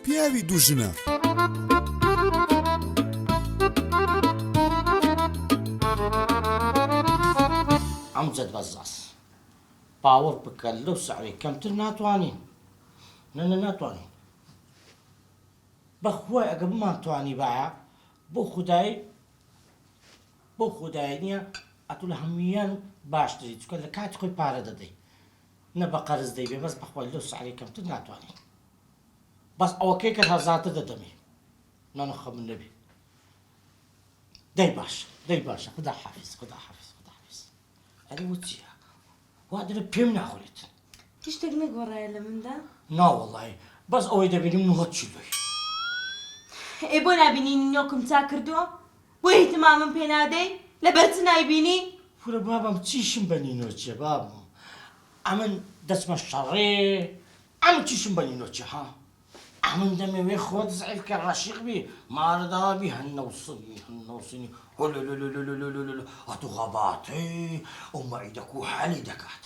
پیاوی دوژنە ئەمجد بەزاس باوەڕ بکە لەو سعرەی کەمتر ناتوانین نەنە ناتوانین بەخوای ئەگە بمانتوانی باە بۆ خودایی نییە ئەتو لە هەمویان باشتری چکە لە کاتی خۆی پارە دەدەی نە بە قەرز دەیبێ بەس بەخوای لەو سعرەی کەمتر ناتوانین بەس ئەوەکەی کە هەزاتە دەدەمی نانەخە من نەبێ دەی باشە خدا حافظ ئەری وچیە وا دەرە پێم ناخورێت تشتێک نەگۆڕایە لە مندا ناوەڵی بەس ئەوەی دەبینیم 9 چیلۆی ئێ بۆ نابینی نینۆکم چا کردووە بۆ هیتمامم پێ نادەی لەبەر چ نایبینی پورە بابم چیشم بە نینۆچێ بابم ئەمن دەچمە شەڕێ ئەمن چیشم بە نینۆچێ ها ئەمن دەمەوێ خۆت زعیف کە ڕەشیق بی مارەداوی هەنەوسنی هۆلۆلۆلۆلۆلۆلۆلۆ ئەتو غەباتەی ئەو مەعیدەک و حەلی دەکات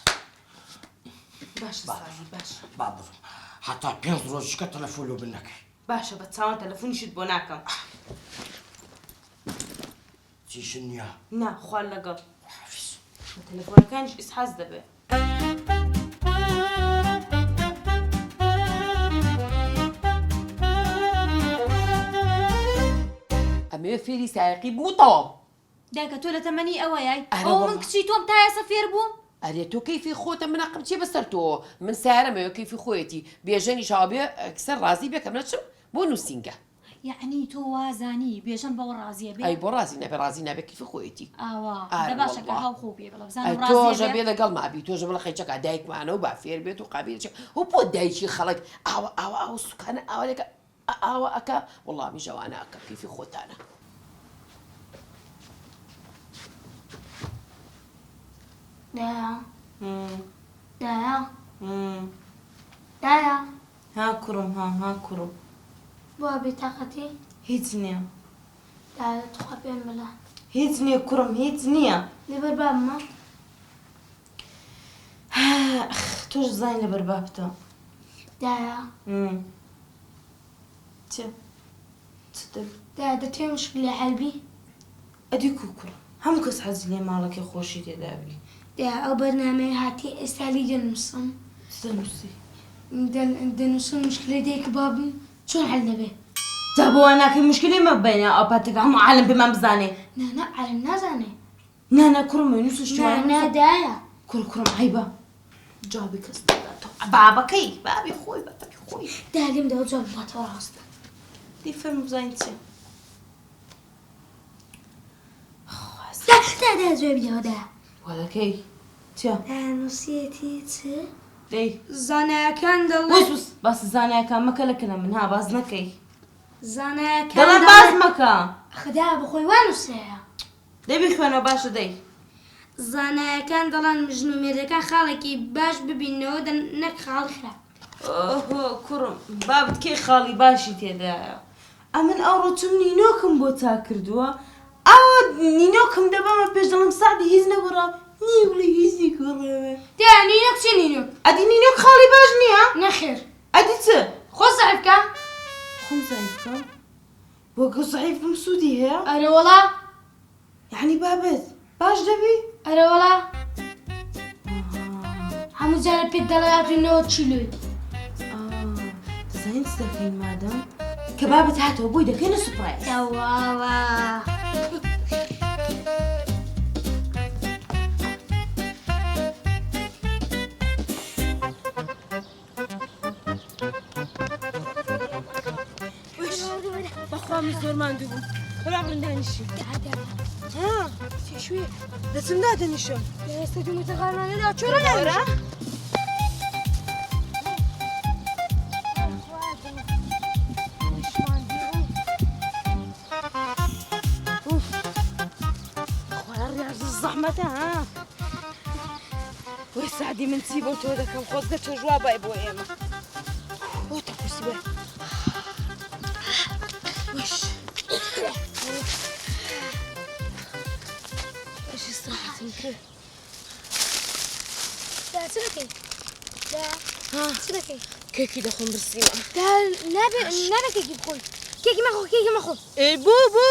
باشە سازی باشە با بڕم هەتا 5 ڕۆژیکە تەلەفۆنۆ بن نەکەی باشە بە چاوان تەلەفۆنیشت بۆ ناکەم چیشم نییە نا خوار لەگەڵ بە تەلەفۆنەکانیش ئیسحاز دەبێت ئەمێ فێری سایقی بووتەوە دایکە تۆ لە تەمەنی ئەوەیە ئەرە ئەو من وەڵا. کچی تۆم تا ئێستا فێر بووم ئەرێ تۆ کەیفی خۆتە منەقم چێ بەسەر تۆ من سیارەمەوە کەیفی خۆیەتی بێژەنی شاوبێ کسەر ڕازی بێکەم نەچم بۆ نووسینگە یعنی تۆ وازانی بێژەن بەوە ڕازیە بێ ئەی بۆ ڕازی نەبێ ڕازی نابێ کەیفی خۆیەتی ئاوا ئارە دە باشە کە وەڵا. هاو خۆ پێ بڵە بزانم ئەی ڕازیە تۆژە بێ بێ لەگەڵ مابی تۆژە بڵە خەیچەکە دایکمانە و با فێر بێت و قابیل و بۆ دایکی خەڵک ئاوە سوکانە ئاوەلێکە ئاوە ئەکە وەڵامی ژەوانە ئەکە کەیفی خۆتانە دایا ها کوڕم ها کوڕم بۆ بێتاقەتی هیچ نییە دایا توخوا پێم بڵە هیچ نییە کوڕم هیچ نییە لەبەر بابمە تۆش زانی لەبەر بابتە دایا چ دەبێت دایا دەتوێ مشکلی حەلبی ئەدی کوڕم هەموو کەس حەزی لێ ماڵەکەی خۆشی تێدابی دایا ئەو بەرنامەی هاتی ئێستالی دەنووسم دەنووسی دەنووسم مشکلی دەیکە بابم چۆن حەل دەبێ جا بۆوە ناکەی مشکلی مە بینە ئاپاتەکە هەموو عالم پێمان بزانێ نانا عالم نازانێ نانا کوڕم نووسش نانا دایا کوڕم عیبە جوابی کەس بابەکەی بابی خۆی دایا لێم دەوە جواب بڵاتەوە ڕاستە دی فەرم بزانین چێ دایا جوابی دەوە دایا وەڵەکەی چیا دایا نووسیەتی چ دەی زانایەکان دەڵێ وەس باس زانایەکان مەکە لەکەنە من ها باز نەکەی زانایەکان دەڵێ باز مەکە خدا بخۆی وا نووسەیە دەبی خوێنەوە باشە دەی زانایەکان دەڵێن مژنومێرەکان خاڵێکی باش ببینەوە نەک خاڵ خراپ ئۆهۆ کوڕم بابت کێ خاڵی باشی تێدایە ئەمن ئەوڕۆ چم نینۆکم بۆ تا کردووە ئەوە نینۆکم دەبەمە پێش دەڵم سادی هیچ نەگۆڕا نیوڵی هیچی گۆڕەوە دایا نینۆک چی نینۆک ئەدی نینۆک خاڵی باش نییە نەخێر ئەدی چ خۆ زعیفکە خۆم زایفکە بۆ گە زعیفم سوودی هەیە ئەرە وەڵا یعنی بابت باش دەبی ئەرە وەڵا هەموو جارە پێت دەڵێاتوینەوە چیلوی دەزانین چ دەکەین مادەم کە بابت هاتەوە بۆی دەکەینە سوپرایز داواوە بەخوامی زۆر ماندوو بوو بەڵا بڕن دانیشی ها شوێ دەچم دادەنیشە ئێستا دومتەقارمانەدا چۆرە لەورە زەحمەتە ها وەی سعدی من چی بۆ تۆ دەکەم خۆت دە تۆ ژوا بای بۆ ئێمە بۆ تەپرسی بێ وش وش استراحەتم کرد دا چ دەکەی دا ها چ دەکەی کێکی دەخۆم برسیمە نابێ کێکی بخۆی کێکی مەخۆ ئێ بۆ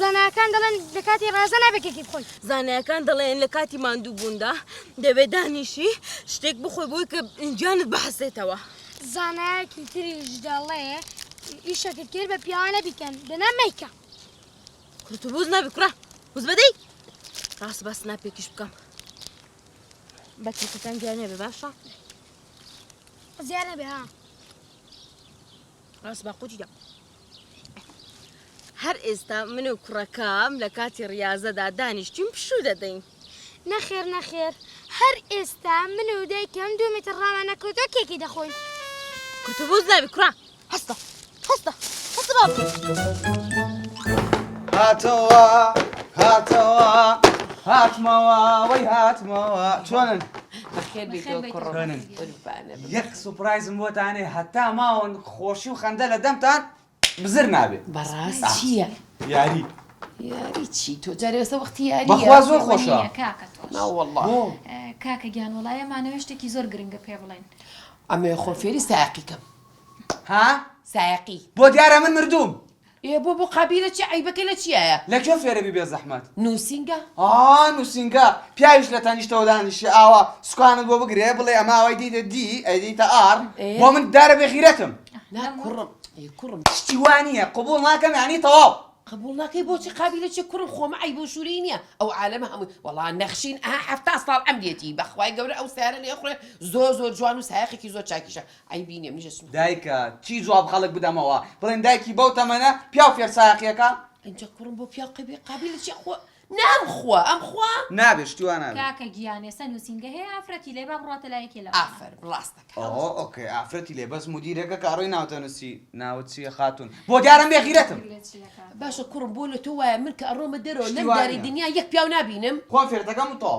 زانایەکان دەڵێن لە کاتی ڕازە نابێ کێکی بخۆی زانایەکان دەڵێن لە کاتی ماندوو بووندا دەبێت دانیشی شتێک بخۆی بۆی کە گیانت بەحەسێتەوە زانایەکی تریش دەڵێ ئیشەکەت کرد بە پیاوانە بیکەن دەنا مەیکە کورتو بوز نابی کوڕە بوز بەدەی ڕاست باس ناپێکیش بکەم بە کێکەکان گیان نێبێ باشە زیاد نەبێ ها ڕاست باقوچی دە هەر ئێستا من و کوڕەکەم لە کاتی ڕاضەدا دانیشتیم پشوو دەدەین نەخێر هەر ئێستا من و دایکم 2 متر ڕامان نەکەوتەوە کێکی دەخۆین کورتو بوز نابی کوڕە هەستە بابە هاتمەوە وەی هاتمەوە چۆنن؟ بەخێر بێتەوە چۆنن؟ کوڕە یەک سوپرایزم بۆتانێ هەتا ماوەن خۆشی و خەندە لە دەمتان بزر نابێت بەڕاست چییە؟ یاری چی تۆ جارێسە وەختی یاریە بەخوا زۆر خۆشە کاکە تۆش ناوەڵڵا کاکە گیان وڵایەمانەوە شتێکی زۆر گرنگە پێ بڵێن ئەمێ خۆ فێری سایقیکەم ها؟ سایقی بۆ دیارە من مردوم بۆ قابیلە چی عیبەکەی لە چیایە؟ لەکوێ فێرەبی بێ زەحمەت؟ نووسینگە؟ نووسینگە پیاویش لە تەنیشتەوە دانیشی ئاوا سوکانت بۆ بگرێ بڵێ ئەمە ئەوەی دیتە دی ئەیدیتە ئار بۆ من دارە بێ غیرەتم نا کوڕم شتی وانییە قبول ناکەم یانی تەواو قبول ناکەی بۆچی قابیلە چی کوڕم خۆمە عیب و شووری نییە ئەو عالەمە هەمووی وەڵا نەخشین 7 ساڵ ئەمرێتی بەخوای گەورە ئەو سیارە لێ خوێ زۆر جوان و سایقێکی زۆر چاکیشە عیبی نییە منیشم دایکە چی جواب خەڵک بدەمەوە بڵێن دایکی بەو تەمەنە پیا و فێر سایقیەکە اینجا کوڕم بۆ پیا قبی قابیلە چی خۆ نامخوا ئەمخوا نابێ شتی وان نابێ کاکە گیانێ سە نووسینگە هەیە ئافرەتی لێ با بڕاتە لایەکی لە ئافەر ڕاستەکە ئۆکێ ئافرەتی لێ بەس مدیرەکە کاڕۆی ناوتەنووسی ناوت چیە خاتون بۆ دیارم بێ غیرەتم باشە کوڕم بۆ لە تۆ وایە من کە ئەڕۆمە دەرەوە شتی لەم وانە. داری دنیا یەک پیاو نابینم خۆم فێرتەکەم و تۆ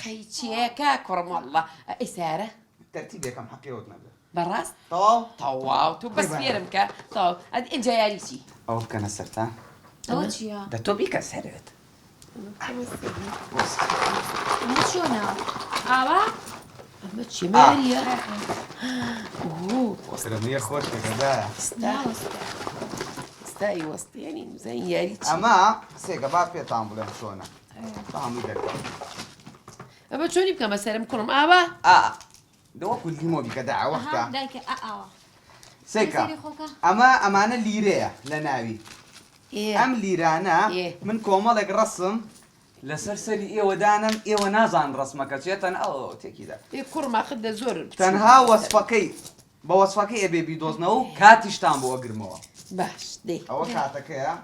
قەیچێکە کوڕم وەڵڵا ئەی سارە تەرتیبێکم حەقیەوەت نەبێ بەڕاست تەواو تەواو تو بەس فێرم کە تەواو ئینجا یاری چی؟ ئەوە بکەنە سەرتا ئەوە چییە؟ دە تۆ بیکە سەرت ئەمە چۆنە؟ ئاوا؟ ئەمە چی ماریە؟ وەسرەمەیە خۆشێکەدا ستایی وەستێنین زەین یاری چی؟ ئەمە سێگە با پێتان بڵێم چۆنە هەمووی دەکەم ئەمە چۆنی بکەمە سەرم کوڕم ئاوا؟ دەوەکو لیمۆ بیکە داوەختە دایکە ئاوا سێکە سەیری خۆکە؟ ئەمانە لیرەیە لە ناوی ئەم لیرانە من کۆمەڵێک ڕسم لەسەر سەری ئێوەدانم ئێوە نازان ڕسمەکە چێتەن ئەو تێکیدا کوڕما خدە زۆر تەنها وەسفەکەی بە وەسفەکەی ئەبێ بیدۆزنەوە و کاتیشتان بۆ گرمەوە باش دێ ئەوە کاتەکەیە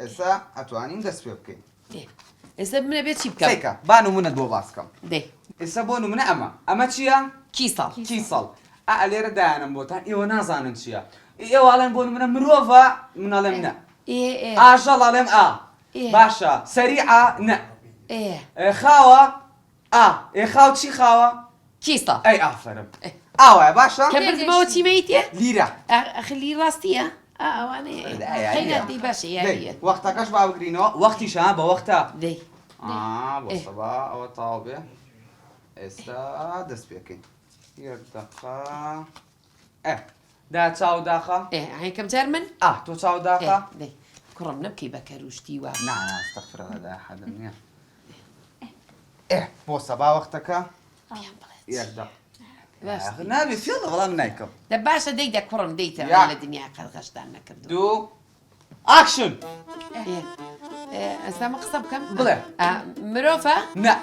ئێستا ئەتوانین دەست پێ بکەین ئێستا منە بێت چی بکەم؟ سێکە با نمونەت بۆ باسکەم دێ ئێستا بۆ نمونە ئەمە چییە؟ کیسەڵ کیسەڵ لێرە دایانم بۆتان ئێوە نازانن چییە ئێوەڵێن بۆ نمونە مرۆڤە منەڵێم نە ئاژەڵ ئەڵێم باشە سەریعە نە خاوە خاو چی خاوە؟ کیسەڵ ئەی ئافرم ئاوایە باشە؟ کە بردمەوە چیمەیتێ؟ لیرە ئەخلی ڕاستیە؟ ئەوانەیە خەینەتی باشە یاریە وەختەکەش با بگرینەوە وەختیشە بە وەختە دەی بۆسەبا ئەوە تاو بێ ئێستا دەست پێکەین یەک دەقا دا چاو داخە هەیکەم جار من؟ تۆ چاو داخە دەی کوڕم نەبکەی بە کەروشتی وە ناستەفرەدا حەدم نییە بۆ سەبا وەختەکە یەک دەق نابێ فێڵە وەڵام نایکەم دە باشە دەیدا کوڕم دەیتە لە دنیا قەرغەشتان نەکردو 2 ئاکشن ئەستا مە قسە بکەم بڵێ مرۆڤە؟ نە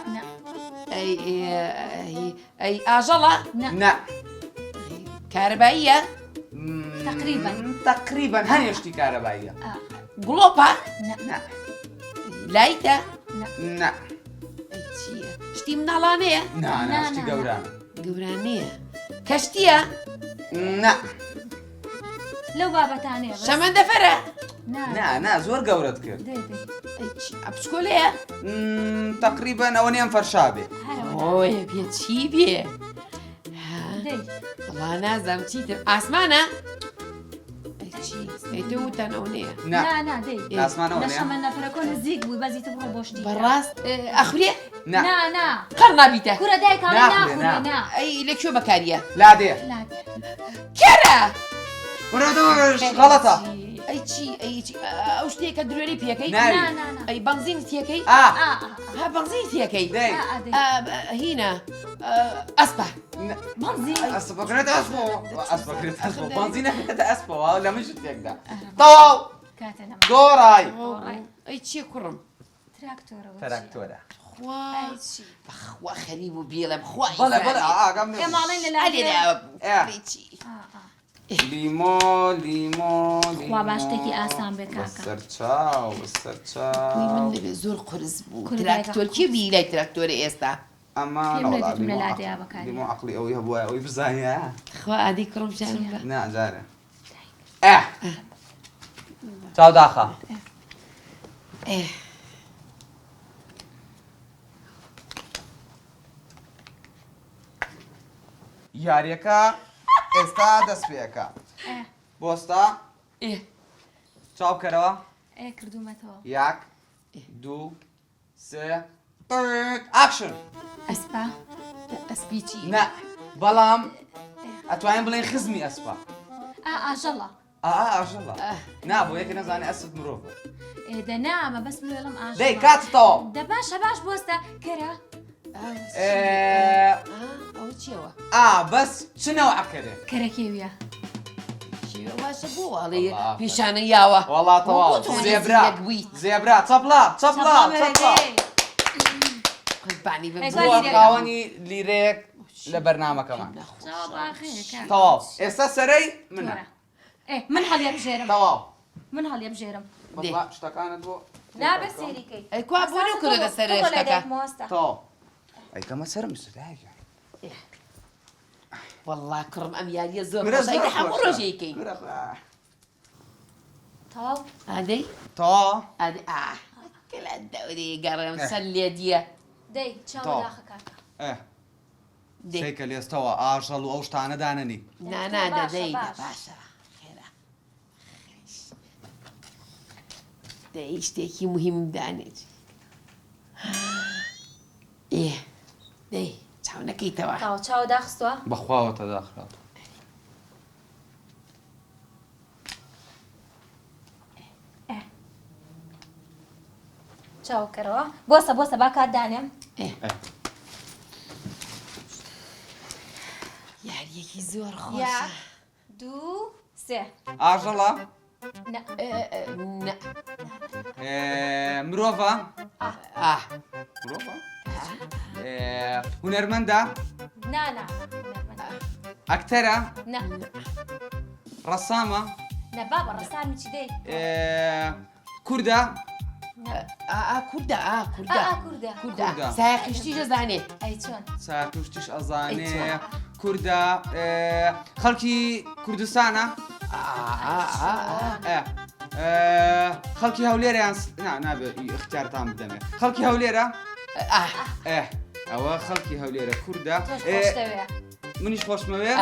ئەی ئاژەڵە؟ نە کارەباییە؟ تقریبا هەنێشتی کارەباییە گڵۆپە؟ نە لایتە؟ نە چییە؟ شتی مناڵانەیە؟ ناشتی گەورانە گەورانەیە کەشتیە؟ نە لەو بابەتانەیە شەمەندەفەرە؟ نا زۆر گەورەت کرد ئەپسکۆلەیە؟ تقریبا ئەوە نیان فەرشا بێ ئۆیە بێ چی بێ؟ وڵا نازام چیتر ئاسمانە؟ چی؟ ئەیتەوتان ئەو نییە نا نا دەی ئاسمانەوە نەشەمە نیە نەفرەکۆ نزیک بووی بەزی تو بڕۆ بۆشتی بەڕاست ئەخورێ نا نا قەڕ نابیتە کورە دایکڵی ناخورێ، ناخورێ نا. نا ئەی لەکوێ بەکاریە لا دێ کەرە ورادوش غەڵەتە ئەی چی ئەو شتێکە درێری پێەکەی ناوی نا نا نا ئەی بەنزین تێکەی ها بەنزین تێکەی دەی هینە ئەسپە بەنزین ئەسپەکرێت ئەسپۆ ئەسپەکرێت ئەسپۆ بەنزینەکرێتە ئەسپەوە لە من شتێکدا تەواو کاتە نەما دۆڕای ئەی چیە کوڕم تراکتۆرەوە تەراکتۆرە خوا چی بەخوا خەریب و بێڵم خوا بەڵێ بەڵێ ئاگەم ئێماڵێن لە لای چی لیمۆ لیمۆ خوا باش شتێکی ئاسان بێ کاکە سەرچاو سەرچاو من لەبێ زۆر قرس بوو کورە تراکتۆر دایکە. کی بی لای تراکتۆرە ئێستا ئەمە پێم نەدیتم لە لادەیا بەکاری. لیمۆ عەقڵی ئەوەی هەبووە ئەوەی بزانیە خوا ئادی کوڕم جانم بە نا جارە چاو داخە یاریەکە ئێستا دەست پێەکە بۆستا چاو بکەرەوە ئێ کردومەتەوە یەک دوو سێ ئاکشن ئەسپا ئەسپی چی نا بەڵام ئەتوانین بڵێن خزمی ئەسپا ئاژەڵە ئاژەڵە نا بۆ یەکە نەزانێ ئەسپ مرۆڤ ئێدە نامە بەس بڵێڵم ئاژەڵە دەی کاتتەوە دە باشە باش بۆستە کەرە ئەو چیەوە بەس چنەوە ئەکەرێ کەرەکێویە باشە بۆ ئەڵێ پیشانە یاوە وڵاتەوە زێبرا زێبرا چەپڵا چەپڵا چەپڵا قوربانی بم ئەگەر بۆ خاوەنی لیرەیەک لە بەرنامەکەمان تەواو ئێستا سەرەی منە من هەڵیە بژێرم تەواو من هەڵیە بژێرم بەڵا شتەکانت بۆ نابێ سێریکەی ئەی کوا بۆ نەکردە لەسەر شتەکە تەواو ئەیکەمە سەرم سودایە والله کڕم ئەم یاریە زۆر گرە خۆشە. زۆر ئەی هەموو خۆشە. ڕۆژێکەی گرە تەواو ئادەی تەواو ئادەی کەلا دەورێ گەڕێم سەر لێ دیە دەی چاوە داخە کاکە سێکە لێستەوە ئاژەڵ و ئەو شتانە دانەنی نانا دەدەی باشە خێرا دەی شتێکی مهم دانێت دەی چاو نەکەیتەوە تاو چاوە داخستووە بەخواوە تەداخرات چاوکەرەوە بۆسە بۆسە با کات دانێم یاریەکی زۆر خۆشە یەک دوو سێ ئاژەڵە نە مرۆڤە مرۆڤە هونەرمەندە نا ئەکتەرە نە ڕەسامە نە بابە ڕستانی چی دەی کوردە کوردە کوردە کوردە. سایقیشتی دەزانێ ئەی چۆن ساکوشتیش ئەزانێ کوردە خەڵکی کوردستانە خەڵکی هەولێرەیان نابێت اختیارتان بدەمێ خەڵکی هەولێرە ئەوە خەڵکی هەولێرە کوردە منیش خۆشمەوێ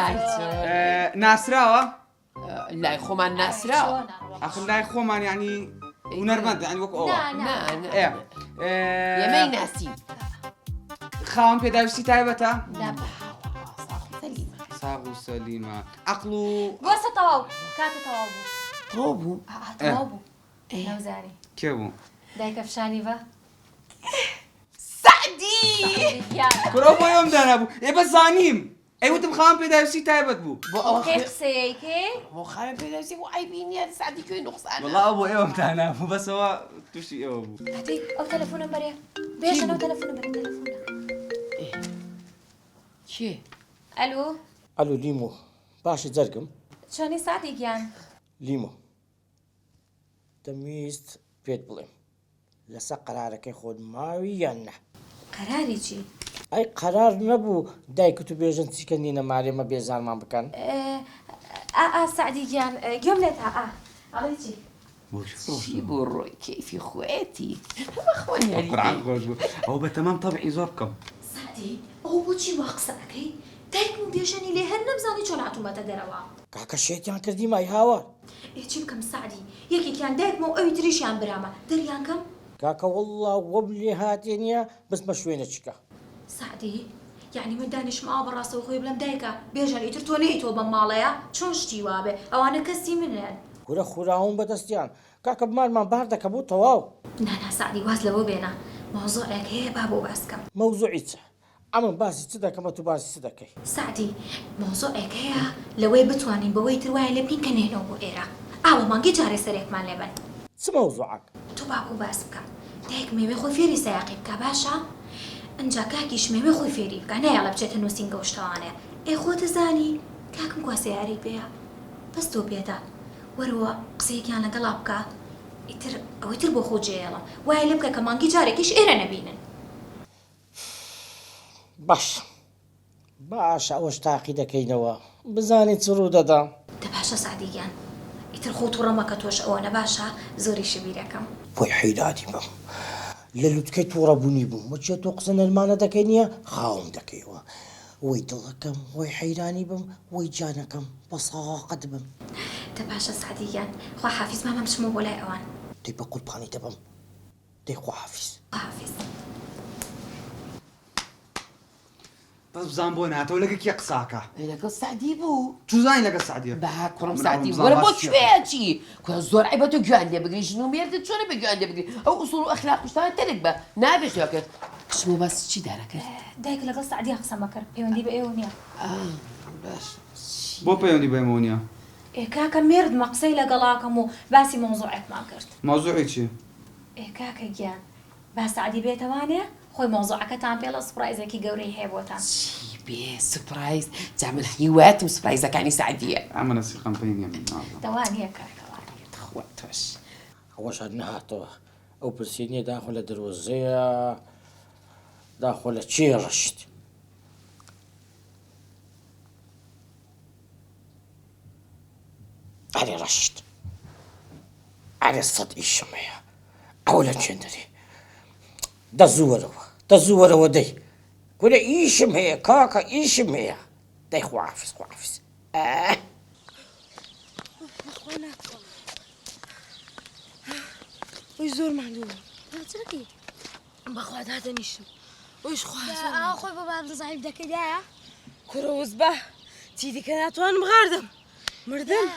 ناسراوە لای خۆمان ناسراوە ئەخ لای خۆمان یعنی هونەرمەند ینی وەک ئەوە ئێمەی ناسیم خاوەن پێداویستی تایبەتە سەلیمە ساغ و سەلیمە عەقڵ و بۆسە تەواو کاتە تەواو بوو تۆ بوو تەواو بوو نەوزانی کێ بوو دایکە فشانی بە سعدی کورۆ بۆ ئێوەم دانابوو بە زانیم ئەیوتم خاوەن پێداویستی تایبەت بوو بۆ ئەو کێ قسەیەکێ بۆ خاوێن پێداویستی بۆ ئایبینیە سعدی کوێی نوقسانە وەڵا بۆ ئێوەم دانابوو بەسەوە تووشی ئێوە بوو هەتەی ئەو تەلەفۆنم بەرێ بێژن ئەو تەلەفۆنم بەرێ تەلەفۆنە چێ ئەلو ئەلو لیمۆ باشی جەرگم چۆنی ساعتی گیان لیمۆ دەمویست پێت بڵێم لەسەر قەرارەکەی خۆت ماوی یان نە قەراری چی ئەی قەرار نەبوو دایکت و بێژن چیکە نینە مارێمە بێزارمان بکەن سعدی گیان گوێم لێت ئەڵێ چی چی بۆ ڕۆی کەیفی خۆەتی ئەو بە تەمام تەبعی زۆر بکەم سعدی ئەو بۆچی وا قسە ئەەکەی دایکم و بێژەنی لێ هەر نەمزانی چۆن هاتوومەتە دەرەوە. کاکە شێتیان کردی مای هاوار. چی بکەم سعدی یەکێکیان دایکمە و ئەوی تریشیان برامە دەریان کەم. کاکە وەڵڵا وەم لێ هاتێ نییە بستمە شوێنە چیکە. سعدی یعنی من دانیشم ئاوا بەڕاستەوە خۆی بڵم دایکە بێژەن ئیتر تۆ نەیتۆ بەم ماڵەیە چۆن شتی وابێ ئەوانە کەسی منێن. گورە خوراون بەدەستیان کاکە بمانمان بار دەکە بۆ تەواو. نانا سعدی واز لەوە بێنە مۆزوعێک هەیە با بۆ باسکەم. مەوزوعی چە؟ ئەمن باسی چ دەکەمە تو باسی چ دەکەی؟ سعدی مۆزوعێک هەیە لەوەی بتوانین بەوەی تر وایە لە بین کەنێنەوە بۆ ئێرە ئاوە مانگی جارێ سەرێکمان لێبن. چ مەوزوعک؟ تو با بۆ باس بکەم دایک مێوێ خۆی فێری سەیاقی بکە باشە؟ ئەنجا کاکیش مێوێ خۆی فێری بکە نەیاڵە بچێتە نووسین گەوشتەوانێ ئێ خۆتە زانی کاکم کواسە یاری پێیە بەس تۆ پێدا وەرەوە قسەیەکیان لەگەڵا بکە ئیتر ئەوەی تر بۆ خۆ جێڵم وایە لێ بکە کە مانگی جارێکیش ئێرە نەبینن. باش باش ئەوەش تاقی دەکەینەوە بزانیت چ ڕوو دەدا. دە باشە سعدیگیان ئیتر خۆت و ڕەمەکە تۆش ئەوە نەباشە زۆری شبیرەکەم. بۆی حیدادی بم لە لوتکەی تووڕەبوونی بووم وەچێت تۆ قسە نەرمانە دەکەی نییە خاوم دەکەیەوە وەی دڵەکەم وەی حەیرانی بم وەی جانەکەم بە ساقت بم. دە باشە سعدیگیان خوا حافیز مامەم چمە بۆ لای ئەوان. دەی بە قوربانی دەبم دەی خوا حافیز. حافیز بەس بزان بۆ ناتەوە لەگە کێ قساکە لەگەڵ سعدی بوو توزانی لەگە سعدیە بە کوڕم من سعدی ئەوم وەرە بۆ بزان کوێچی کو زۆر عیبەت و گوێن لێ بگری ژن و مێردت چۆنە بە گوێن لێ بگری ئەو ئوسوڵ و ئەخلاق شتانە تەرێک بە نابێ خێوەکرد قسم و باس چی دارەکرد دایک لەگەڵ سعدی قسەمە کرد پەیوەندی بە ئێوە نییە. باش بۆ پەیوەندی بەمەوە نییە کاکە مێردمە قسەی لەگەڵاکەم و باسی مۆزوعێکمان کرد. مۆزوعی چی؟ کاکە گیان با سعدی بێتەوانێ خۆی مۆزوعەکەتان پێڵە سوپرایزێکی گەورەی هەیە بۆتان. چی بێ سوپرایز جا من هیواتم سوپرایزەکانی سعدیە ئەمە نەسیقم پێی نییە من دەوانیە کاکەوان خوا تۆش ئەوەش هەر نەهاتەوە ئەو پرسیینیە داخۆ لە درۆزەیە داخۆ لە چێ ڕەشت. ئەرێ ڕەشت ئەرێ سەد ئیشم هەیە ئەو لە چێندەری دەزووەرەوە دەی گورە ئیشم هەیە کاکە ئیشم هەیە دەی خواحافظ خواحافظ. وی زۆر ماندووە چەکی بەخوا دادەنیشم ویش خۆی بۆ بابزایب دەکەدایە کوڕە وزبە چی دیکە ناتوانم غاردم مردم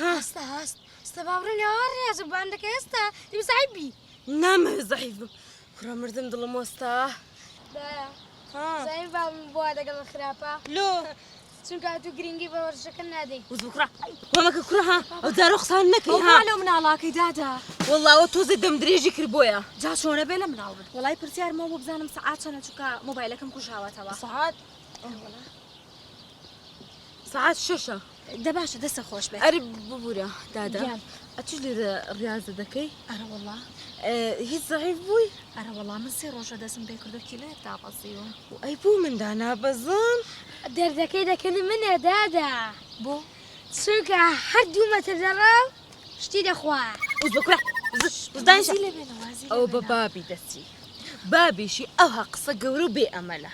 هەستە هەستە باڕێن یاڕێز باندەکە ئێستا دیزایبی نامە زەحیفم کوڕە مردم دڵم وەستا زای بام بۆ دەگەڵ خراپە لۆ چونکە تو گرنگی بە وەرزەکە نادەی وزب کوڕە وەمەکە کوڕە ها ئەو جارە قسان نەکەی ها لەو مناڵاکەی دادا وەڵاوە تۆزە دەم درێژی کرد بۆیە جا چۆنە بێ لە مناڵ بن وڵای پرسیارمەوە بۆ بزانم سەعات چەنە چووکە مۆبایلەکەم کوژاوەتەوە سەعات شەشە دە باشە دەستە خۆش بێت ئەری ببوورە دادا ئەچی لێرە ڕاضە دەکەی ئەرە وەڵا هیچ زەحیف بووی ئەرە وەڵا من سێ ڕۆژە دەستم پێ کردو کیلۆیەک دابەزیوە ئەی بوو مندا نابەزم دەردەکەی دەکەن منێ دادا بۆ چونکە هەردوو مەتر دەڕاو شتی دەخوا وزبە کوڕە وزدانشە وازی لێ بێنە وازی ئەو بە بابی دەچی بابیشی ئەوها قسە گەورە و بێ ئەمەلە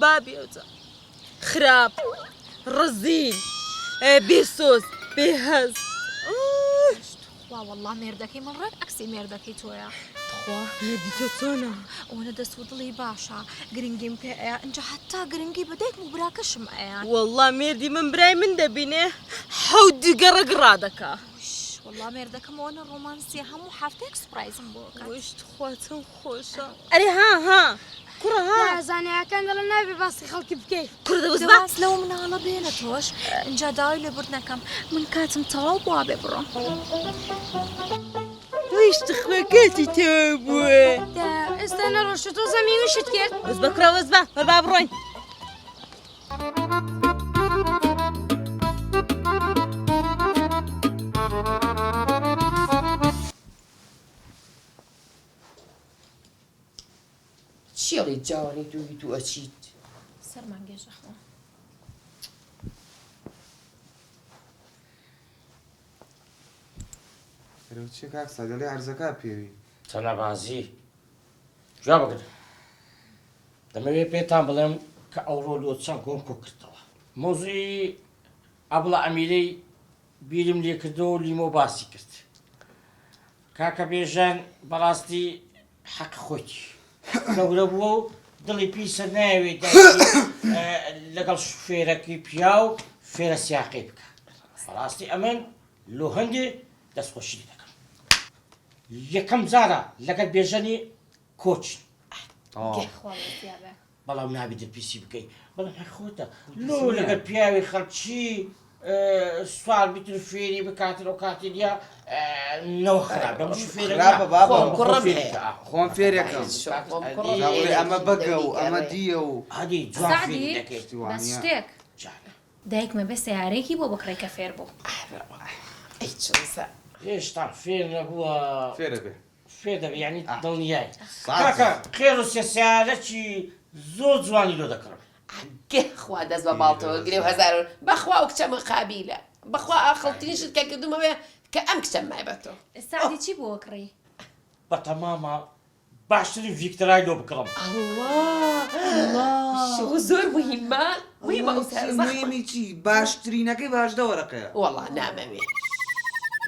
بابی ئەوجا خراپ ڕزیل بێسۆز بێهەز وا وەڵا مێردەکەی من ڕێک ئەکسی مێردەکەی تۆیە خوا مێردی تۆ چۆنە ئەوەنە دەست و دڵی باشە گرنگیم پێ ئەیە ئەنجا حتا گرنگی بەدایک و براکەشم ئەیە وەڵا مێردی من برای من دەبینێ حەوت دیگەڕەک ڕادەکە وەڵا مێردەکەمەوەنە ڕۆمانسی هەموو هەفتەیەک سپرایزم بۆ وشت خوا چەند خۆشە ئەرێ ها کوڕە ها زانیاکان دەڵم نابێ باسی خەڵکی بکەیت کوڕە دەوەست باس لەوە مناڵە بێنە تۆش ئەنجا داوای لێبوردنەکەم من کاتم تەواو بووە بێ بڕۆم ویشت خوێکەتی تێ بووێ ئێستا نەڕۆشت تۆ زەمی وشت کرد وەزبە کوڕە وەزبە هەربا بڕۆین چیڵی جاوانی توی تو ئەچیت سەرمان گێژەخەوە چی کاک سادەڵی عەرزەکە پێوی تەنەبازی جواب بگرن دەمەوێت پێتان بڵێم کە ئەوڕۆ لۆچەند کۆم کۆ کردەوە مۆزوی ئەبڵە ئەمیرەی بیرم لێ کردەوە و لیمۆ باسی کرد کاکە بێژان بەڕاستی حەق خۆتی گەورە بووە و دڵی پیسە ناوێت لەگەڵ شوفێرەکەی پیا و فێرە سیاقی بکە بەڕاستی ئەمن لۆ هەندێ دەستخۆشی دەکەم یەکەم جارە لەگەڵ بێژەنی کۆچن بەڵام نابی دڵپیسی بکەیت بەڵام خۆتە لۆ لەگەڵ پیاوی خەڵکی سوال بیتر فێری بکاتەوە کاتی دیا نەوە خراپە خراپە بابا خۆم فێرەکەم ئەمە بەگە و ئەمە دیە و هەدی جوان فێری سعدی دەکەیت بەس شتێک دایکمە بە سیارەیەکی بۆ بکڕی کە فێر بوو ئەی چۆنسە هێشتا فێر نەبووە فێرە بێ فێر دەبێ یعنی دڵنیای کاکە خێر و سیارەکی زۆر جوانی لۆ دەکڕم گێ خوا دەست بە باڵتەوە گرێ و هەزارۆ بەخوا و کچەمە قابیلە بەخوا ئاخەڵترینشت کە کردومەوە کە ئەم کچەم مای بە تۆ سعدی چی بۆ کڕی بە تەمامە باشترین ڤیکتۆرای لۆ بکڕم شو زۆر مهمە مهمە ئەو سەرزەخ مهمی چی باشترینەکەی باشدە وەرەقەیە وەڵا نامەوێ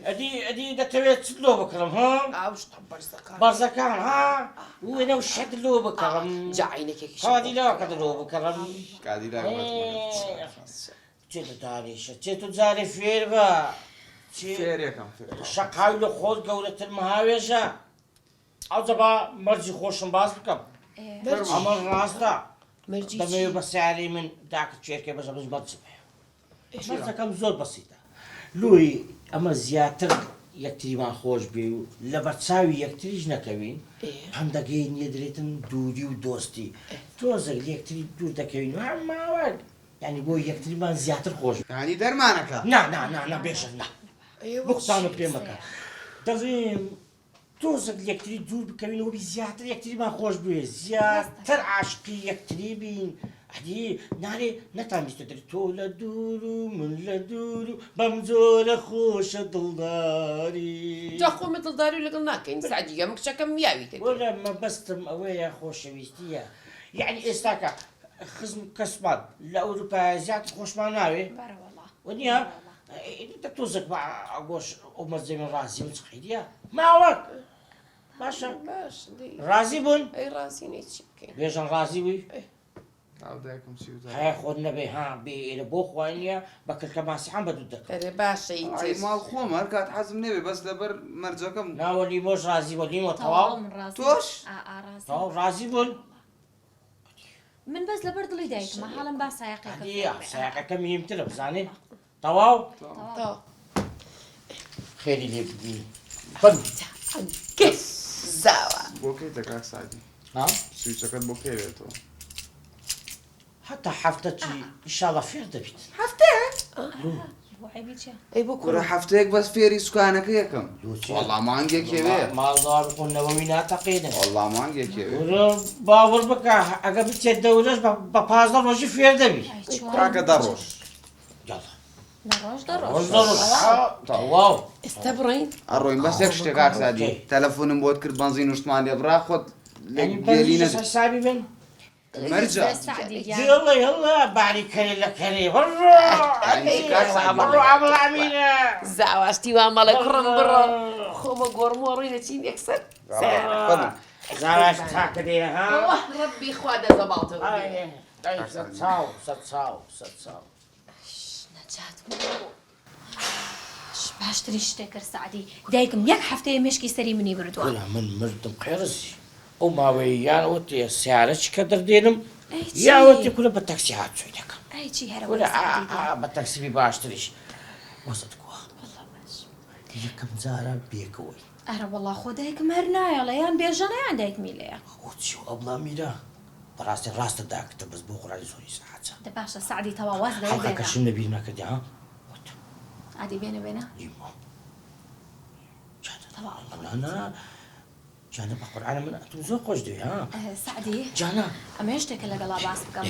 ئەدی دەتەوێت چ لۆ بکڕم ها ئاو شتە بەرزەکان بەرزەکان ها وێنە و شەد لۆ بکڕم جاعینێکێکی هادی لاکە لۆ بکڕم چێتە داریشە چێت و جارێ فێر بە فێرەکەم شەقاوی لە خۆت گەورەتر هاوێژە ئەو جەبا مەرجی خۆشم باز بکەم ئەمە ڕاستە دەمەوێت بە سیارەی من داکە چێرکێ بەژە بەش بەرج بێ مەرجەکەم زۆر بەسیتە لۆی ئەمە زیاتر یەکتریمان خۆش بێ و لە بەرچاوی یەکتریش نەکەوین هەم دەگەین یەدرێتن دووری و دۆستی تۆزێک لە یەکتری دوور دەکەوین و هەماوە یعنی بۆ یەکتریمان زیاتر خۆش ینی دەرمانەکە نا بێژە نا بقسانە پێمەکە دەڵێم تۆزێک یەکتری دوور بکەوینەوە بی زیاتر یەکتریمان خۆش بێ زیاتر عاشقی یەکتری بین ئەدی نارێ نەتان بیستە دەری تۆ لە دوور و من لە دوور و بەم جۆرە خۆشە دڵداری جا خۆمە دڵداری و لەگەڵ ناکەین سعدی ئەم کچەکەم یاوی کرد وەرە مەبەستم ئەوەیە خۆشەویستیە یعنی ئێستاکە خزم کەسمان لە ئەوروپا زیاتر خۆشمان ناوێ وەنیە دە تۆزێک بە ئەگۆش ئەو مەرجەمە ڕازی من چقیدیە ماوەک باشە ڕازی بوون ئەی ڕاستی نەی چی بکەین بێژەن ڕازی بووی هەیە خۆت نەبێ ها بێ ئێرە بۆ خوانیە بە کلکە ماسیحان بە دوو دەکەن ئەرێ باشە ئای ماڵ خۆم هەر کات حەزم نەوێ بەس لەبەر مەرجەکەم ناوە لیمۆش ڕازی بۆ لیمۆ تەواو تۆش تەواو ڕازی بوون من بەس لەبەر دڵی دایکمە حاڵم با سایقەکە سایقەکە میمترە بزانێ تەواو خێری لێ ببینی زاوە بۆ کەیتە کاک سعدی سویچەکەت بۆ پێوێتەوە حتا هەفتەچی ئیشاڵە فێر دەبیت ئەی بۆ کوڕە هەفتەیەک بەس فێری سوکانەکە یەکەم وەڵا مانگێکێوێ ماڵدار بخۆنەوەی ناتەقێنن وەڵا مانگێکێوێ باوەڕ بکە ئەگە بچێت دەورەش بە 15 ڕۆژی فێر دەبی کاکە دەڕۆژ واو ئێستا بڕین ئەڕۆین بەس یەک شتێک کاک سعدی تەلەفۆنم بۆت کرد بەنزین وشتمان لێ بڕا خۆت لێلی نەدە حسابی بن مەرجە يلا يلا بعدي كلي لك كلي زاواشتی وان مەڵێ کوڕم بڕۆ خۆمە گۆڕم و ڕووی دەچین یەکسەر زاواش تاکە دێ ها ڕەبی خوا دەزە باڵتەوە نەجات باشتری شتێک کرد سعدی دایکم یەک هەفتەیە مشکی سەری منی بردووە من مردم قێرزی ئەو ماوەی یانوەتی سیارەی کە دەردێنم یاوەتی کورە بە تەکسی هاتووی دەکەم ئەیچی هەرە بە تەکسیبی باشتریش وەزت کووە یەکەم جارە بێکەوەی ئەرە وەڵا خۆ دایکم هەر نایەڵە یان بێژەنە یان دایکمی لەیە چی و ئەبڵا میرە بەڕاستی ڕاستە داکتە بەس بۆ خۆڕای زۆری ساعەتە دە باشە سعدی تەوا واز هەڵقەکەشم لەبیر نەکردی ها عادی بێنە لیمۆ جانە جانە بە قورعانە من ئەتوم زۆر خۆش دەوێ ها سعدی جانە ئەمە شتێکە لەگەڵا باس بکەم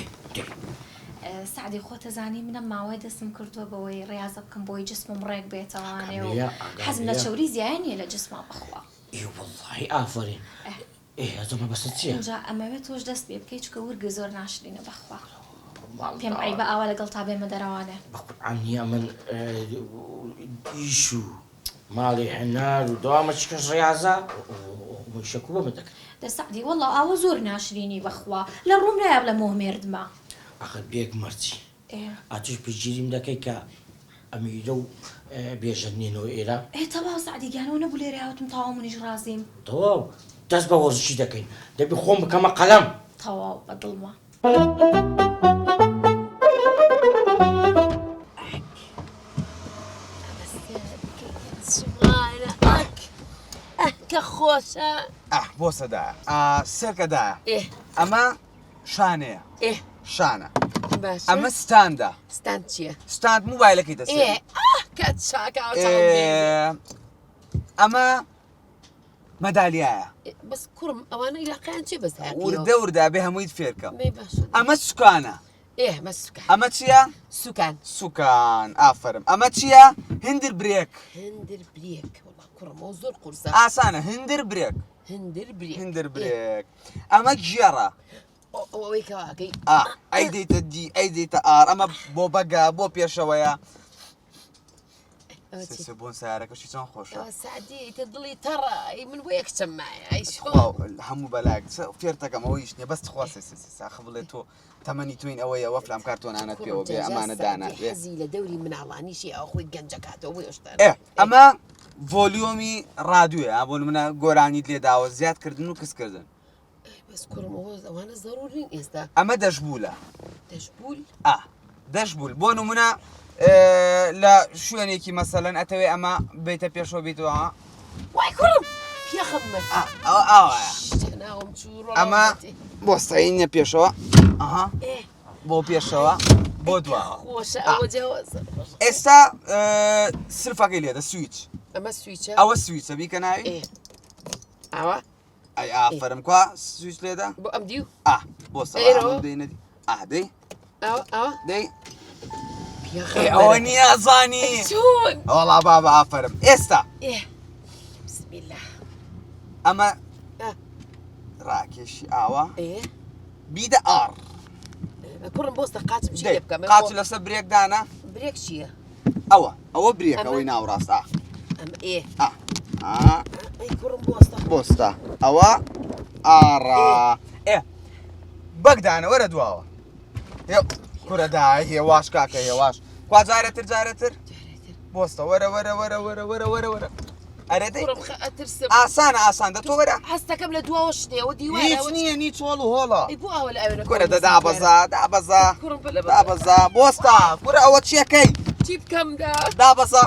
سعدی خۆتە زانی منە ماوەی دەستم کردووە بەوەی ڕاضە بکەم بۆی جسمم ڕێک بێتەوانێ و حەزم لە چەوری زیایە لە جسما بخوا والله ئافرین ئێ ئەزۆمە بەسە چییە؟ اینجا ئەمەوێت تۆش دەست پێ بکەیت چکە ورگە زۆر ناشرینە بەخوا پێم عیبە ئاوا لەگەڵ تا بێمە دەرەوانێ. بەقورعانی ئەمن ئیش و ماڵی هەنار و دەوامە چکەش ڕیازە شەکو بەمە دەکەن. دەسەعدی وەڵڵا ئاوە زۆر ناشرینی بەخوا لە ڕووم لایە لە مۆمێردمە. ئەخر بێک مەرچی ئاتوش پشگیریم دەکەی کە ئەمیرە و بێژەن نێنەوە ئێرە. تەواو سەعدیگیانەوە نەبوو لێرە هاتم تەواو منیش ڕازیم. تەواو دەست بە وەرزشی دەکەین دەبی خۆم بکەمە قەلەم. تەواو بەدڵمە. کە خۆشە بۆ سەدایە سێرکەدایە ئەمە شانەیە شانە ئەمە ستاندا ستان چییە؟ ستاند موبایلەکەی دەست کات چاکە ئەمە مەدالیایە بەس کوڕم ئەوانە عێراقیان چێ بەس وردە وردا بێ هەموویت فێرکە ئەمە سوکانە مە سوکان ئەمە چییە؟ سوکان سوکان ئافرم ئەمە چییە؟ هندر برێک هندر برێک کوڕمەوە زۆر قورسە ئاسانە هندر برێک هندر برێک هندر برێک ئەمە گێڕە ئەوەی کەواکەی ئەی دەیتە دی ئەی دەیتە ئار ئەمە بۆ بەگا بۆ پێشەوەیە بۆن سیارەکەشی چۆن خۆشە سعدی تە دڵی تەڕە من بۆ یەکچەم مایە هەموو بەلاک فێرتەکەم ئەوەیش نیە بەست خواست ساخ بڵێت تۆ تەمەنی توین ئەوەیە وە فلام کارتۆنانەت پێوە بێ ئەمانە دانات حەزی لە دەوری مناڵانیشی ئەو خۆی گەنجەکاتەوە بۆ هێشتا ئەمە ڤۆلیۆمی ڕادیۆیە بۆ منە گۆرانیت لێداوە زیادکردن و کەسکردن بەس کوڕمەوە ئەوانە زەڕورین ئێستا ئەمە دەشبولە دەشبول دەشبول بۆ نمونە لە شوێنێکی مەسەلەن ئەتەوێ ئەمە بیتە پێشەوە بیتەوە وای کوڕم پێخەممە ئەمە بۆ سەینە پێشەوە بۆ پێشەوە بۆ دواوە ئێستا سرفەکەی لێدە سویچ ئەمە سویچە ئەوە سویچە بیکە ناوی ئەوە ئەی ئافرم کوا سویچ لێدا بۆ ئەم دیو بۆ سەدەی دەی دەی ئەوە نیازانی وەڵا بابە ئافرم ئێستا ئەمە ڕاکێشی ئاوە بیدە ئار کوڕم بۆستە قاچم چی بکەم قاچ لەسەر برێکدانە برێک چییە؟ ئەوە برێک ئەوەی ناوڕاستە کوڕم بۆستە بۆستە ئەوە ئاڕا بەگدانە وەرە دواوە کوورەدای هێواش کاکە هێواش کوا جارێتر جارێتر بۆستە وەرە وەرە وەرە وەرە وەرە وەرە وەرە ئەرەدەی ئاسانە ئاسان دە تۆ وەرە هەستەکەم لە دواوە شتێەوە دیوارە هیچ نییە نی چۆڵ و هۆڵە بۆ ئەوە لە ئەوێنە کورە دابەزا دابەزا دابەزا بۆستە کورە ئەوە چیەکەی چی بکەم دابەزا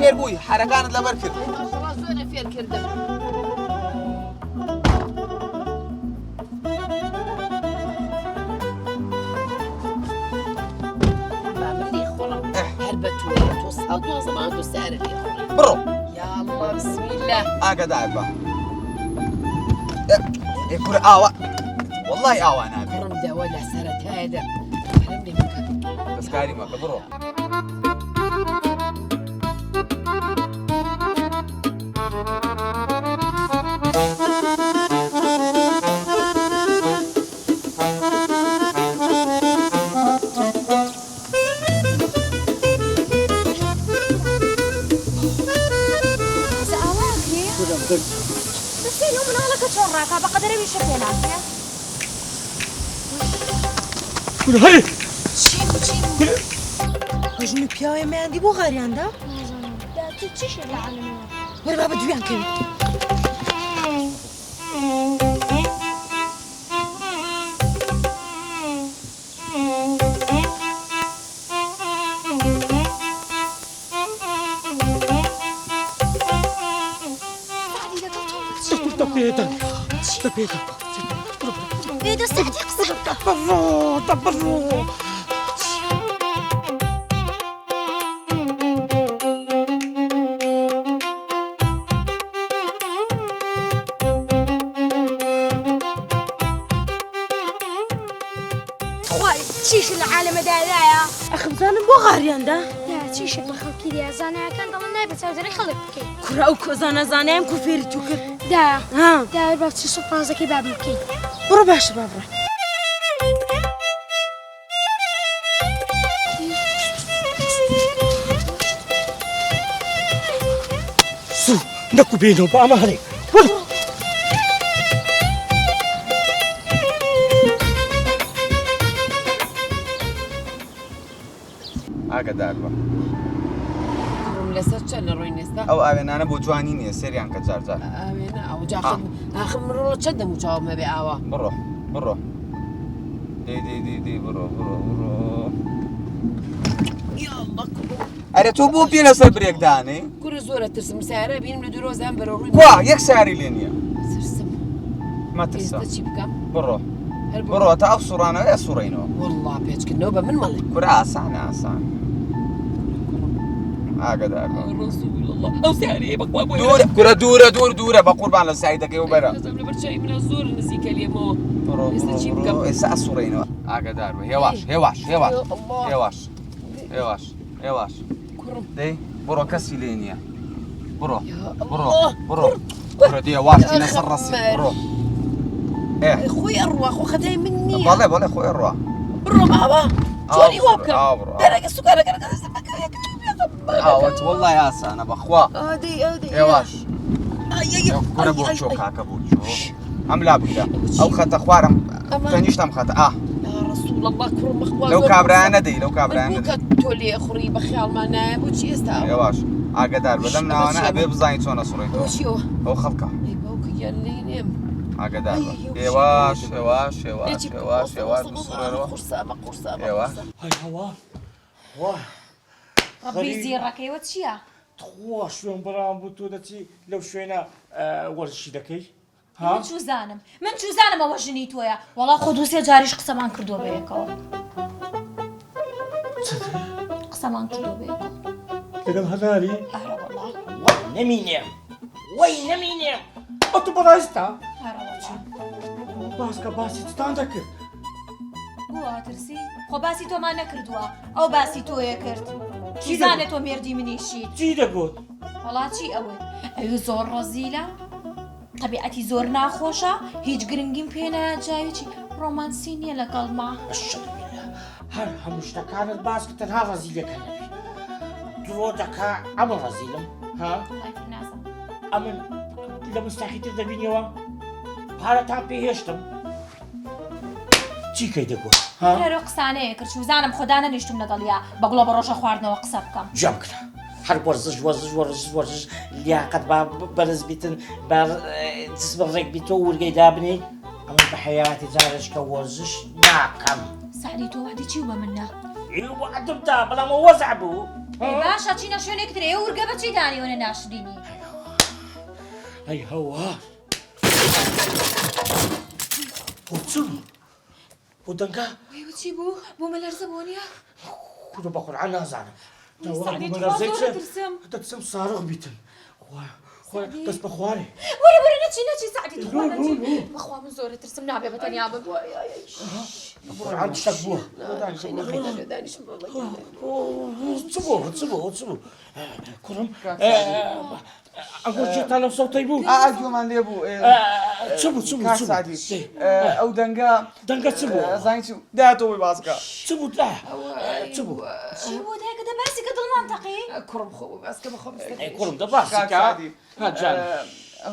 فێر بووی حرەکانت لەبەر کرد زۆرە فێر کردم هەر بە توێ تۆ ساڵ دو زەمان تۆ سارە لێ بڕۆ یا الله بسم الله ئاگادار بە کورە ئاوە وەڵڵای ئاوا نابێ کوڕم داوا لە سەرەتایەدا هەرم لێ بکە دەستکاری مەکە بڕۆ بسيني ومناڵەکە چۆن ڕاکا بە قەدەرەوی شەکێ ناکرێ ژنی پیاوێ مایاندی بۆ غاریاندا چیشە لە عالەمەوە وەرە با بە دویان کەوی بێدە سەعدی قسە دەبڕۆ خوای چیش العالم دايا ئەخ بزانم بۆ غاریاندا لا چیش بخەڵکی دیازانەکان دەڵێن نابێت چاودێری خەڵک بکەین کورا ئەو کۆزانە زانایم کو فێری تو کرد دا ها داوای باو چی سوپرازەکەی باب بکەین بڕۆ باشە با بڕۆ سو نەکو بێنەوە بە ئەمە هەڵێ وەرە ئاگادار بە لەسەر چەند لە ڕۆی نێستا ئەو ئاوێنانە بۆ جوانی نییە سەریان کە جارجار ئاوێنە ئەو جاخم ئاخم مرۆ چەند دەموچاومە بێ ئاوا بڕۆ بڕۆ دێ بڕۆ ئەرە تۆ بۆ پێ لەسەر برێکدانێ کورە زۆرە ترسم سیارە بینم لە دوورۆزان بەرە ڕووی وا یەک ساری لێ نییە ترسم مەترسە ئێستا چی بکەم بڕۆ هەر بڕۆ تا ئەو سوڕانەوە سوڕینەوە وەڵڵا پێچکردنەوە بە من مەڵێ کورە ئاسانە ئاسان ئاگادار بە ڕسوول الله ئەو سیارەیە بەخوا بۆ دوورە کورە دوورە بە قوربان لە سایدەکەی و بەرە لە بەرچاوی منە زۆر نزیکە لێمەوە بڕۆ ئێستا چی بکەم ئێستا سوڕینەوە ئاگادار بە هێواش دەی بڕۆ کەسی لێ نییە بڕۆ دێ واشتی لەسەر ڕەسی بڕۆ خۆی ئەڕوا خۆ خەتای من نییە بەڵێ خۆی ڕوا بڕۆ ماوە چۆنی وە بکەم دەرەکە سوکارەکە ئاوەت وەڵڵای ئاسانە بەخوا هێواش گورە بۆ چۆ کاکە بۆ چۆ ئەم لا بکە ئەو خەتە خوارم تەنیشتم خەتە ڕسوول الله کوڕم بەخوا لەو کابرایانە دەی لەو کابرایانە کە تۆ لێ خوڕی بە خیاڵمان نایە بۆچی ئێستا هێواش ئاگادار بە لەم ناوانە ئەبێ بزانین چۆنە سوڕیتەوە بۆچیەوە ئەو خەڵکە باوکە گیان لێ نێم ئاگادار بە هێواش بسوڕێرەوە قورسامە هێواش هەی هەوا وای ڕبی زیێڕەکەیوە چییە؟ خوا شوێن بەرام بوو تۆ دەچی لەو شوێنە وەرزشی دەکەی من چوزانم ئەوە ژنی تۆیە وەڵا خۆ دووسێ جاریش قسەمان کردووە بەیەکەوە قسەمان کردووە بەیەکەوە لەگەڵ هەناری ئارە وەڵا وای نەمینێم ئەو تو بەڕاستا ئارە وەڵا باسکە باسی چتان دەکرد ترسی خۆ باسی تۆمان نەکردووە ئەو باسی تۆیە کرد چیزانێت تۆ مێردی منیشیت چی دەگوت وڵاتی ئەوێ زۆر ڕەزیلە طبیعەتی زۆر ناخۆشە هیچ گرنگیم پێ نایە جاوێکی ڕۆمانسی نییە لەگەڵما هەر هەموو شتەکانت باس کە تەنها ڕەزیلەکە نەبێ درۆ دەکا ئەمە ڕەزیلم ها ئەمن لە مستاخیتر دەبینیەوە پارەتان پێهێشتم چی کەی دەگوت هەرۆ قسانەیە کرد چوزانم خۆدا نەنیشتم لەگەڵیا بەگوڵە بە ڕۆژە خواردنەوە قسە بکەم جەم کرا هەر وەرزش لیاقەت با بەرز بیتن با جسم ڕێک بیتۆ ورگەی دابنی ئەمە بە حەیاتی جارش کە وەرزش ناکەم سعدی تۆ وادی چی بە منە وعدمتا بەڵام وەزع بوو باشە چینە شوێنێک ترێ ورگە بەچی دانیوەنە ناشرینی ئەی هەوا بۆچم بۆ دەنگا چی بوو بۆ مە لەرزە بۆ نیە کورە بە قورعان نازانم دەچم سارغ بیتن دەست بە خوارێ وەرە نەچی سعدی تۆ بەخوا من زۆرە ترسم نابێ بە تەنیا بم قورعان شەک بووە چ بوو کوڕم ئەگەر جێتان لەو سەوتەی بوو ئاگومان لێ بوو چ بوو ئەو دەنگە چ بوو زانین چ دایەتەوەی باسکە چ بوو چی بوو دایکە دەباسی کە دڵمان تەقی کوڕم خۆ باسکە بەخۆ کوڕم دەباسکە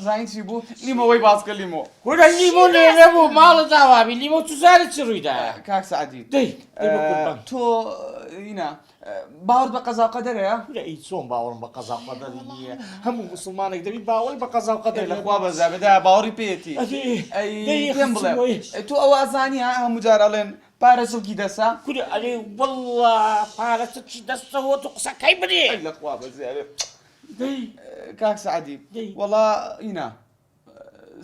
زانین چی بوو لیمەوەی باسکە لیمۆ وەرە لیمۆ لێ نەبوو ماڵە داوابی لیمۆ تو زاری چ ڕوویدا کاک سعدی دەی تۆ ئینە باوەڕ بە قەزا و قەدەرەیە؟ ئەی چۆن باوەڕم بە قەزا و قەدەر نییە هەموو موسڵمانێک دەبی باوەڕی بە قەزا و قەدەر لەخوا بەزا بەدا باوەڕی پێیەتی پێم بڵێ تۆ ئەوە ئازانیە هەموو جار ئەڵێن پارە چڵکی دەسا؟ کورە ئەلێ وەڵڵا پارە چڵکی دەستەوە تو قسەکەی بنێ لەخوا بەزیارێ کاک سعدی وەڵا ئینە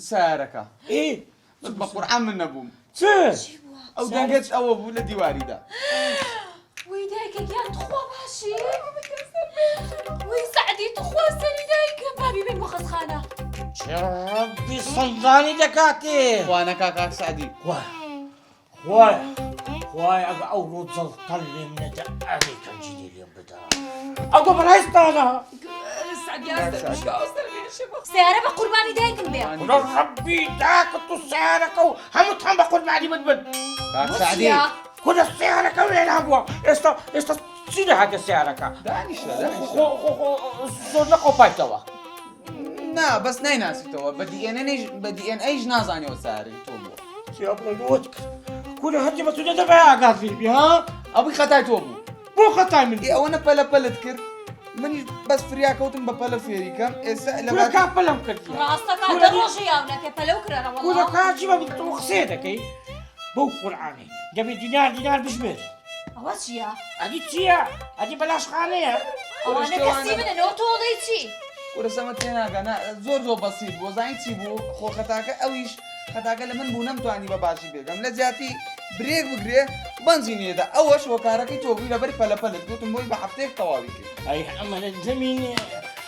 سارەکە بە قورعان من نەبووم چ ئەو دەنگەت ئەوە بوو لە دیواریدا وی دایکە گیان تخوا باشی وی سعدی تخوا سەری دایکە بابی بین بۆ خەزخانە ڕەبی سەندانی دەکاتێ خوانە کاک سعدی خوای بخواي أو رد طلي من دقاني كان جديد اليوم بدا أو برايس طالها سعد يا أستاذ مش قاصر من شبه سيارة بقرباني دايكم بيها ولا ربي داك السيارة كو هموت هم بقول معدي بدبد كاك سعدي كل السيارة كو يلعبوا استا سيدي هذا السيارة كا دانيشة صرنا قوباي توا نا بس نايناسي توا بدي ان ايج نازاني وساري توبو يا بلوتك كل هدي ما تجد بها قاعد في ها ابي خطاي توبو مو خطاي من ايه وانا بلا تذكر من بس فريا كوتن بلا فيري كم اسا كل كاب بلم كرتي راسك هذا روجي يا ولك بلوكرا كل والله كاب جيبه بتوخسيدك اي بو قرعاني جابي دينار بشمير أوش يا ادي تيا ادي بلاش خاليه أو أنا كسي من النوتو ضيتي ولا سمتينا انا زور بسيط وزاين تيبو خو خطاك اويش خطاك لمن بو نمتواني بباشي بيغم لجاتي بريك بغري بنزيني دا اوش وكاركي توبي لبري بلا كنتم بوي بحفتك طوالي اي عمل الزمين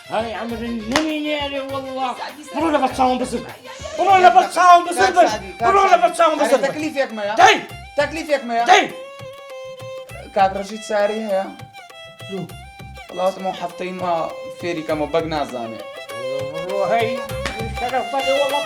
هاي عمل النميني والله قولوا له بتصاوم بزربل قولوا له بتصاوم بزربل قولوا له بتصاوم بزربل تكليفك ما يا داي تكليفك ما يا داي كاك رشيد ساري هيا لو خلاص مو حفتين ما فيري كما بقنا زاني هاي شرف والله